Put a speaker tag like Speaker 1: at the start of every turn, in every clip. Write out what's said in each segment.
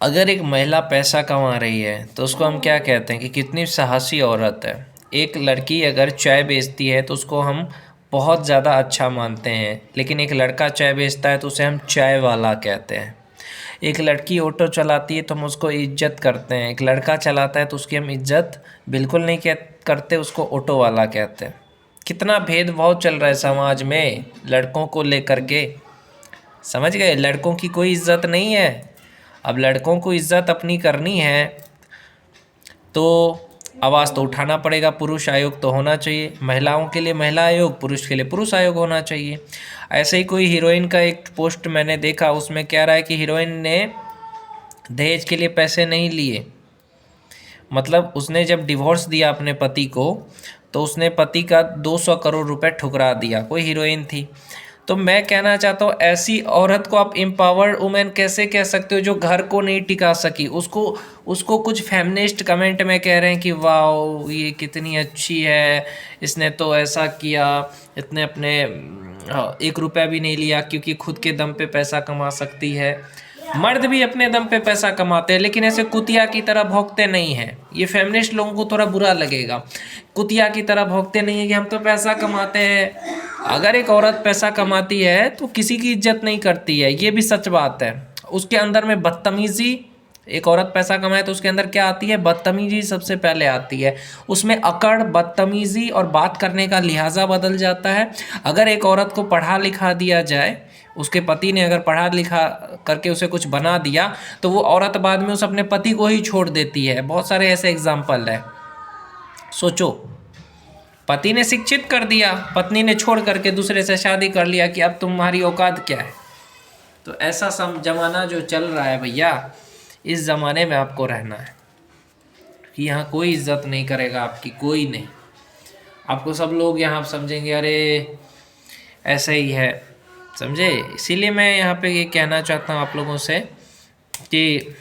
Speaker 1: अगर एक महिला पैसा कमा रही है तो उसको हम क्या कहते हैं कि कितनी साहसी औरत है। एक लड़की अगर चाय बेचती है तो उसको हम बहुत ज़्यादा अच्छा मानते हैं, लेकिन एक लड़का चाय बेचता है तो उसे हम चाय वाला कहते हैं। एक लड़की ऑटो चलाती है तो हम उसको इज्जत करते हैं, एक लड़का चलाता है तो उसकी हम इज्जत बिल्कुल नहीं करते, उसको ऑटो वाला कहते हैं। कितना भेदभाव चल रहा है समाज में लड़कों को लेकर के, समझ गए? लड़कों की कोई इज्जत नहीं है। अब लड़कों को इज्जत अपनी करनी है तो आवाज़ तो उठाना पड़ेगा। पुरुष आयोग तो होना चाहिए, महिलाओं के लिए महिला आयोग, पुरुष के लिए पुरुष आयोग होना चाहिए। ऐसे ही कोई हीरोइन का एक पोस्ट मैंने देखा, उसमें कह रहा है कि हीरोइन ने दहेज के लिए पैसे नहीं लिए। मतलब उसने जब डिवोर्स दिया अपने पति को तो उसने पति का 200 करोड़ रुपए ठुकरा दिया। कोई हीरोइन थी। तो मैं कहना चाहता हूँ ऐसी औरत को आप एम्पावर्ड वुमेन कैसे कह सकते हो जो घर को नहीं टिका सकी। उसको कुछ फेमिनिस्ट कमेंट में कह रहे हैं कि वाह ये कितनी अच्छी है, इसने तो ऐसा किया, इतने अपने 1 रुपया भी नहीं लिया क्योंकि खुद के दम पे पैसा कमा सकती है। मर्द भी अपने दम पे पैसा कमाते हैं लेकिन ऐसे कुतिया की तरह भौंकते नहीं हैं। ये फेमिनिस्ट लोगों को थोड़ा बुरा लगेगा, कुतिया की तरह भौंकते नहीं है कि हम तो पैसा कमाते हैं। अगर एक औरत पैसा कमाती है तो किसी की इज्जत नहीं करती है, ये भी सच बात है। उसके अंदर में बदतमीजी, एक औरत पैसा कमाए तो उसके अंदर क्या आती है? बदतमीजी सबसे पहले आती है। उसमें अकड़, बदतमीजी और बात करने का लिहाजा बदल जाता है। अगर एक औरत को पढ़ा लिखा दिया जाए, उसके पति ने अगर पढ़ा लिखा करके उसे कुछ बना दिया तो वो औरत बाद में उस अपने पति को ही छोड़ देती है। बहुत सारे ऐसे एग्जाम्पल है। सोचो, पति ने शिक्षित कर दिया, पत्नी ने छोड़ करके दूसरे से शादी कर लिया कि अब तुम्हारी औकात क्या है। तो ऐसा जमाना जो चल रहा है भैया, इस ज़माने में आपको रहना है कि यहाँ कोई इज्जत नहीं करेगा आपकी, कोई नहीं। आपको सब लोग यहाँ समझेंगे अरे ऐसे ही है, समझे? इसीलिए मैं यहाँ पे ये कहना चाहता हूँ आप लोगों से कि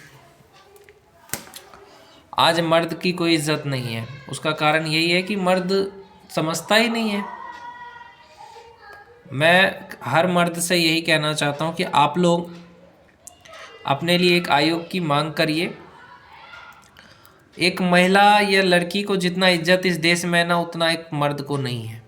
Speaker 1: आज मर्द की कोई इज्जत नहीं है। उसका कारण यही है कि मर्द समझता ही नहीं है। मैं हर मर्द से यही कहना चाहता हूँ कि आप लोग अपने लिए एक आयोग की मांग करिए। एक महिला या लड़की को जितना इज्जत इस देश में है ना, उतना एक मर्द को नहीं है।